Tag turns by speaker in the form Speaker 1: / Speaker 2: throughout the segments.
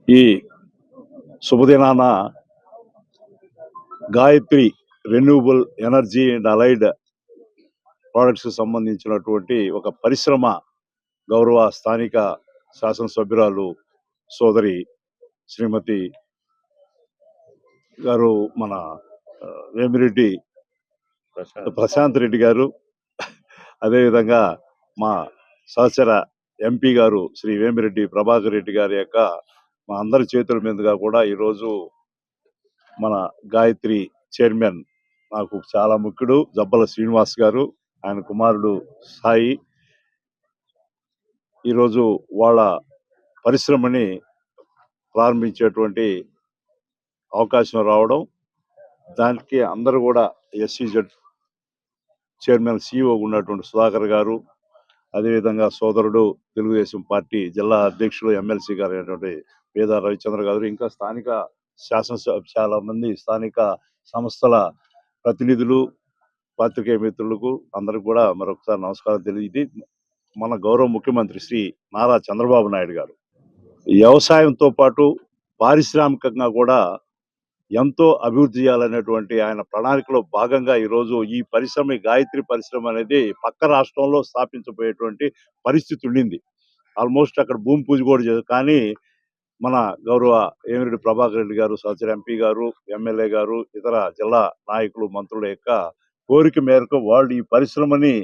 Speaker 1: ఈ శుభదినాన Gayatri renewable energy and allied products సంబంధించినటువంటి ఒక పరిశ్రమ గౌరవ స్థానిక శాసనసభ్యురాలు సోదరి శ్రీమతి గారు మన వేమిరెడ్డి ప్రశాంత్ రెడ్డి గారు, అదేవిధంగా మా సహచర ఎంపీ గారు శ్రీ వేమిరెడ్డి ప్రభాకర్ రెడ్డి గారి యొక్క మా అందరి చేతుల మీదుగా కూడా ఈరోజు మన గాయత్రి చైర్మన్ నాకు చాలా ముఖ్యుడు జబ్బల శ్రీనివాస్ గారు, ఆయన కుమారుడు సాయి ఈరోజు వాళ్ళ పరిశ్రమని ప్రారంభించేటువంటి అవకాశం రావడం, దానికి అందరూ కూడా ఎస్సీజెడ్ చైర్మన్ సిఇఓ ఉన్నటువంటి సుధాకర్ గారు, అదేవిధంగా సోదరుడు తెలుగుదేశం పార్టీ జిల్లా అధ్యక్షులు ఎమ్మెల్సీ గారు అయినటువంటి పేద రవిచంద్ర గారు, ఇంకా స్థానిక శాసనసభ చాలా మంది స్థానిక సంస్థల ప్రతినిధులు, పాత్రికేయ మిత్రులకు అందరికి కూడా మరొకసారి నమస్కారం తెలియదు. మన గౌరవ ముఖ్యమంత్రి శ్రీ నారా చంద్రబాబు నాయుడు గారు వ్యవసాయంతో పాటు పారిశ్రామికంగా కూడా ఎంతో అభివృద్ధి చేయాలనేటువంటి ఆయన ప్రణాళికలో భాగంగా ఈరోజు ఈ పరిశ్రమ, గాయత్రి పరిశ్రమ అనేది పక్క రాష్ట్రంలో స్థాపించబోయేటువంటి పరిస్థితి ఉండింది. ఆల్మోస్ట్ అక్కడ భూమి పూజ కూడా చేశారు. కానీ మన గౌరవ వేమిరెడ్డి ప్రభాకర్ రెడ్డి గారు, సహచర ఎంపీ గారు, ఎమ్మెల్యే గారు, ఇతర జిల్లా నాయకులు, మంత్రుల యొక్క కోరిక మేరకు వాళ్ళు ఈ పరిశ్రమని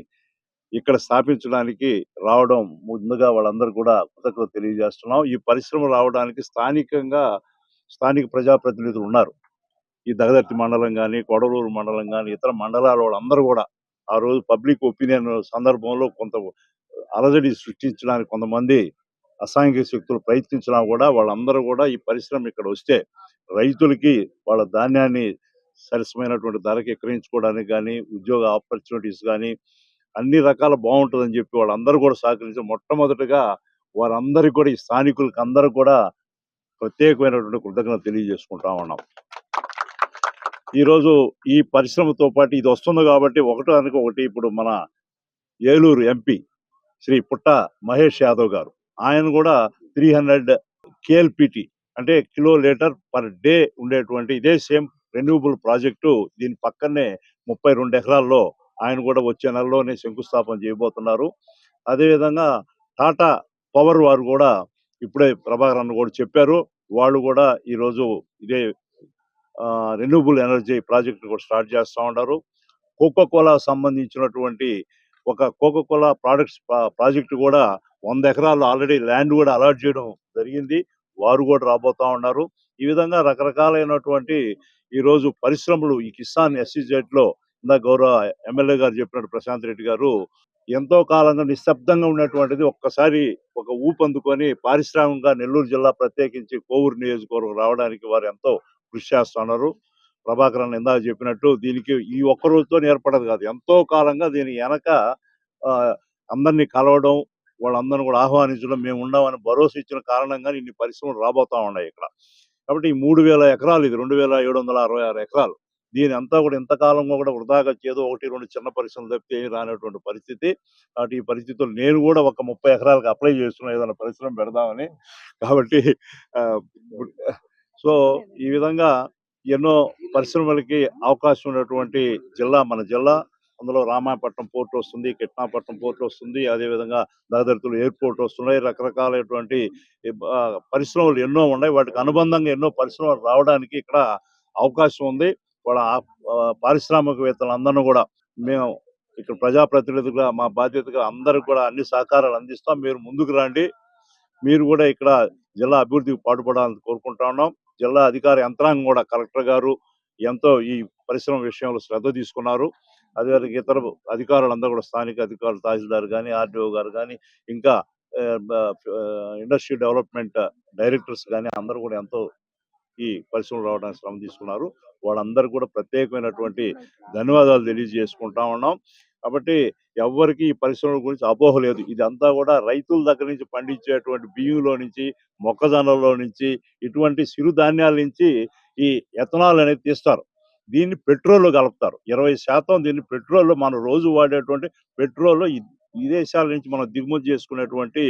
Speaker 1: ఇక్కడ స్థాపించడానికి రావడం ముందుగా వాళ్ళందరూ కూడా కృతజ్ఞతలు తెలియజేస్తున్నాం. ఈ పరిశ్రమ రావడానికి స్థానిక ప్రజాప్రతినిధులు ఉన్నారు. ఈ దగదర్తి మండలం కానీ, కొడలూరు మండలం కానీ, ఇతర మండలాల వాళ్ళందరూ కూడా ఆ రోజు పబ్లిక్ ఒపీనియన్ సందర్భంలో కొంత అలజడి సృష్టించడానికి కొంతమంది అసాంఘిక శక్తులు ప్రయత్నించినా కూడా వాళ్ళందరూ కూడా ఈ పరిశ్రమ ఇక్కడ వస్తే రైతులకి వాళ్ళ ధాన్యాన్ని సరసమైనటువంటి ధరకి విక్రయించుకోవడానికి కానీ, ఉద్యోగ ఆపర్చునిటీస్ కానీ అన్ని రకాల బాగుంటుందని చెప్పి వాళ్ళందరూ కూడా సహకరించి మొట్టమొదటిగా వారందరికీ కూడా, ఈ స్థానికులకి అందరూ కూడా ప్రత్యేకమైనటువంటి కృతజ్ఞత తెలియజేసుకుంటా ఉన్నాం. ఈరోజు ఈ పరిశ్రమతో పాటు ఇది వస్తుంది కాబట్టి ఒకటి ఇప్పుడు మన ఏలూరు ఎంపీ శ్రీ పుట్ట మహేష్ యాదవ్ గారు, ఆయన కూడా 300 కేఎల్పిటి అంటే కిలో లీటర్ పర్ డే ఉండేటువంటి ఇదే సేమ్ రెన్యూబుల్ ప్రాజెక్టు దీని పక్కనే 32 ఎకరాల్లో ఆయన కూడా వచ్చే నెలలోనే శంకుస్థాపన చేయబోతున్నారు. అదేవిధంగా టాటా పవర్ వారు కూడా ఇప్పుడే ప్రభాకర్ అన్న కూడా చెప్పారు, వాళ్ళు కూడా ఈరోజు ఇదే రెన్యూబుల్ ఎనర్జీ ప్రాజెక్ట్ కూడా స్టార్ట్ చేస్తూ ఉన్నారు. కోకోకోలా సంబంధించినటువంటి ఒక కోకోకోలా ప్రాడక్ట్స్ ప్రాజెక్టు కూడా 100 ఎకరాలు ఆల్రెడీ ల్యాండ్ కూడా అలాట్ చేయడం జరిగింది, వారు కూడా రాబోతా ఉన్నారు. ఈ విధంగా రకరకాలైనటువంటి ఈరోజు పరిశ్రమలు ఈ కిసాన్ ఎస్సీజెడ్ లో ఇందాక గౌరవ ఎమ్మెల్యే గారు చెప్పినట్టు ప్రశాంత్ రెడ్డి గారు ఎంతో కాలంగా నిశ్శబ్దంగా ఉన్నటువంటిది ఒక్కసారి ఒక ఊపందుకొని పారిశ్రామికంగా నెల్లూరు జిల్లా ప్రత్యేకించి కోవూరు నియోజకవర్గం రావడానికి వారు ఎంతో కృషి చేస్తున్నారు. ప్రభాకర్ అన్న ఇందాక చెప్పినట్టు దీనికి ఈ ఒక్క రోజుతో ఏర్పడదు కాదు, ఎంతో కాలంగా దీని వెనక అందరినీ కలవడం, వాళ్ళందరినీ కూడా ఆహ్వానించడం, మేము ఉన్నామని భరోసా ఇచ్చిన కారణంగా ఇన్ని పరిశ్రమలు రాబోతా ఉన్నాయి ఇక్కడ. కాబట్టి ఈ 3000 ఎకరాలు, ఇది 2766 ఎకరాలు, దీని అంతా కూడా ఇంతకాలంగా కూడా వృధాగా చేదో 1-2 చిన్న పరిశ్రమలు తప్పితే ఏమి రానటువంటి పరిస్థితి. కాబట్టి ఈ పరిస్థితుల్లో నేను కూడా ఒక 30 ఎకరాలకు అప్లై చేస్తున్నా ఏదైనా పరిశ్రమ పెడదామని. కాబట్టి సో ఈ విధంగా ఎన్నో పరిశ్రమలకి అవకాశం ఉన్నటువంటి జిల్లా మన జిల్లా. అందులో రామాయపట్నం పోర్ట్ వస్తుంది, కిట్నాపట్నం పోర్ట్ వస్తుంది, అదేవిధంగా దాదర్తులు ఎయిర్పోర్ట్ వస్తున్నాయి, రకరకాలైనటువంటి పరిశ్రమలు ఎన్నో ఉన్నాయి. వాటికి అనుబంధంగా ఎన్నో పరిశ్రమలు రావడానికి ఇక్కడ అవకాశం ఉంది. వాళ్ళ పారిశ్రామికవేత్తలందరినీ కూడా మేము ఇక్కడ ప్రజాప్రతినిధులుగా మా బాధ్యతగా అందరికి కూడా అన్ని సహకారాలు అందిస్తాం. మీరు ముందుకు రండి, మీరు కూడా ఇక్కడ జిల్లా అభివృద్ధికి పాటుపడాలని కోరుకుంటా ఉన్నాం. జిల్లా అధికార యంత్రాంగం కూడా కలెక్టర్ గారు ఎంతో ఈ పరిశ్రమ విషయంలో శ్రద్ధ తీసుకున్నారు. అదేవిధంగా ఇతర అధికారులందరూ కూడా, స్థానిక అధికారులు, తహసీల్దార్ కానీ, ఆర్డీఓ గారు కానీ, ఇంకా ఇండస్ట్రీ డెవలప్మెంట్ డైరెక్టర్స్ కానీ అందరూ కూడా ఎంతో ఈ పరిశ్రమలు రావడానికి శ్రమ తీసుకున్నారు. వాళ్ళందరూ కూడా ప్రత్యేకమైనటువంటి ధన్యవాదాలు తెలియజేసుకుంటా ఉన్నాం. కాబట్టి ఎవరికి ఈ పరిశ్రమల గురించి అపోహ లేదు. ఇదంతా కూడా రైతుల దగ్గర నుంచి పండించేటువంటి బియ్యంలో నుంచి, మొక్కజొన్నలో నుంచి, ఇటువంటి సిరుధాన్యాల నుంచి ఈ ఎథనాల్ అనేది తీస్తారు. దీన్ని పెట్రోల్లో కలుపుతారు. 20% దీన్ని పెట్రోల్లో, మనం రోజు వాడేటువంటి పెట్రోల్లో విదేశాల నుంచి మనం దిగుమతి చేసుకునేటువంటి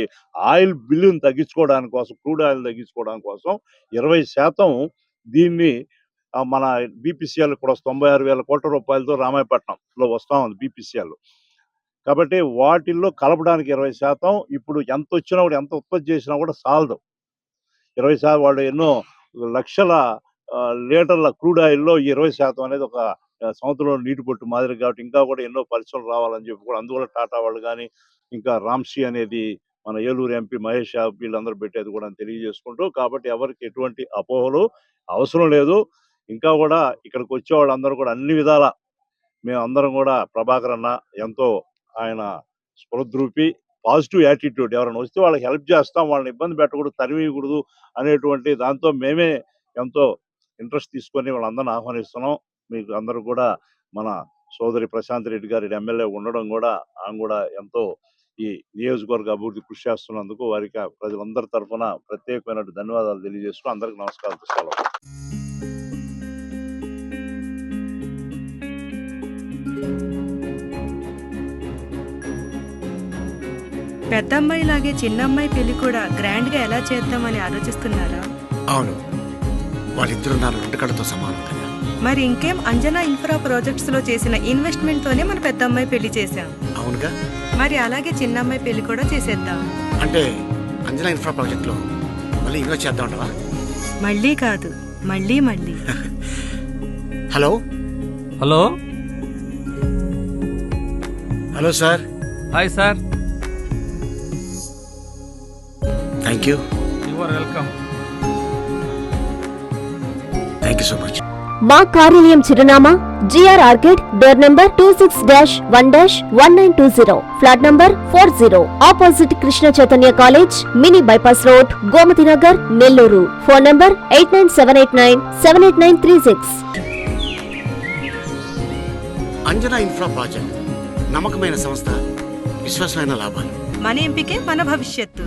Speaker 1: ఆయిల్ బిల్లును తగ్గించుకోవడానికి కోసం, క్రూడ్ ఆయిల్ తగ్గించుకోవడానికి కోసం 20% దీన్ని మన బీపీసీఎల్ కూడా 96,000 కోట్ల రూపాయలతో రామాయపట్నంలో వస్తా ఉంది బీపీసీఎల్. కాబట్టి వాటిల్లో కలపడానికి 20% ఇప్పుడు ఎంత వచ్చినా కూడా, ఎంత ఉత్పత్తి చేసినా కూడా సాలదు. 20% వాళ్ళు ఎన్నో లక్షల లీటర్ల క్రూడ్ ఆయిల్‌లో 20% అనేది ఒక సముద్రంలో నీటి బొట్టు మాదిరి. కాబట్టి ఇంకా కూడా ఎన్నో పరిశ్రమలు రావాలని చెప్పి కూడా అందువల్ల టాటా వాళ్ళు కానీ, ఇంకా రామ్‌సీ అనేది మన ఏలూరు ఎంపీ మహేష్ యాదవ్ వీళ్ళందరూ పెట్టేది కూడా తెలియజేసుకుంటూ, కాబట్టి ఎవరికి ఎటువంటి అపోహలు అవసరం లేదు. ఇంకా కూడా ఇక్కడికి వచ్చే వాళ్ళందరూ కూడా అన్ని విధాల మేమందరం కూడా ప్రభాకర్ అన్న ఎంతో ఆయన స్పృహద్రూపి, పాజిటివ్ యాటిట్యూడ్, ఎవరైనా వస్తే వాళ్ళకి హెల్ప్ చేస్తాం, వాళ్ళని ఇబ్బంది పెట్టకూడదు, తరిమీయకూడదు అనేటువంటి దాంతో మేమే ఎంతో ఇంట్రెస్ట్ తీసుకొని వాళ్ళందరిని ఆహ్వానిస్తున్నాం. మీకు అందరూ కూడా మన సోదరి ప్రశాంత్ రెడ్డి గారి ఎమ్మెల్యే ఉండడం కూడా, ఆమె కూడా ఎంతో ఈ నియోజకవర్గ అభివృద్ధి కృషి చేస్తున్నందుకు వారికి ప్రజలందరి తరఫున ప్రత్యేకమైన ధన్యవాదాలు తెలియజేస్తూ అందరికి నమస్కారాలు. సెలవు.
Speaker 2: పెద్దమ్మాయి లాగే చిన్నమ్మాయి పెళ్లి కూడా గ్రాండ్ గా ఎలా చేద్దామని ఆలోచిస్తున్నారా?
Speaker 3: అవును, వాళ్ళిద్దరూ నా రెండు కళ్ళతో సమానం కదా.
Speaker 2: మరి ఇంకేం, అంజనా ఇన్ఫ్రా ప్రాజెక్ట్స్ లో చేసిన ఇన్వెస్ట్మెంట్ తోనే మన పెద్దమ్మాయి పెళ్లి చేశాం.
Speaker 3: అవునుగా,
Speaker 2: మరి అలాగే చిన్నమ్మాయి పెళ్లి కూడా చేసేద్దాం.
Speaker 3: అంటే అంజనా ఇన్ఫ్రా ప్రాజెక్ట్ లో మళ్ళీ ఇన్వెస్ట్ చేద్దామంటావా?
Speaker 2: మళ్ళీ కాదు, మళ్ళీ మళ్ళీ.
Speaker 3: Hello
Speaker 4: hello
Speaker 3: hello sir.
Speaker 4: Hi sir,
Speaker 3: thank you.
Speaker 4: You are welcome.
Speaker 3: Thank you so much.
Speaker 5: మా కార్యాలయం చిరునామా GR Orchid, door number 26-1-1920, flat number 40, opposite Krishna Chaitanya college, mini bypass road, Gomathi Nagar, Nellore. Phone number 8978978936.
Speaker 3: Anjana infra project నమ్మకమైన సంస్థ, విశ్వాసమైన లాభాలు.
Speaker 2: మన ఎంపికే మన భవిష్యత్తు.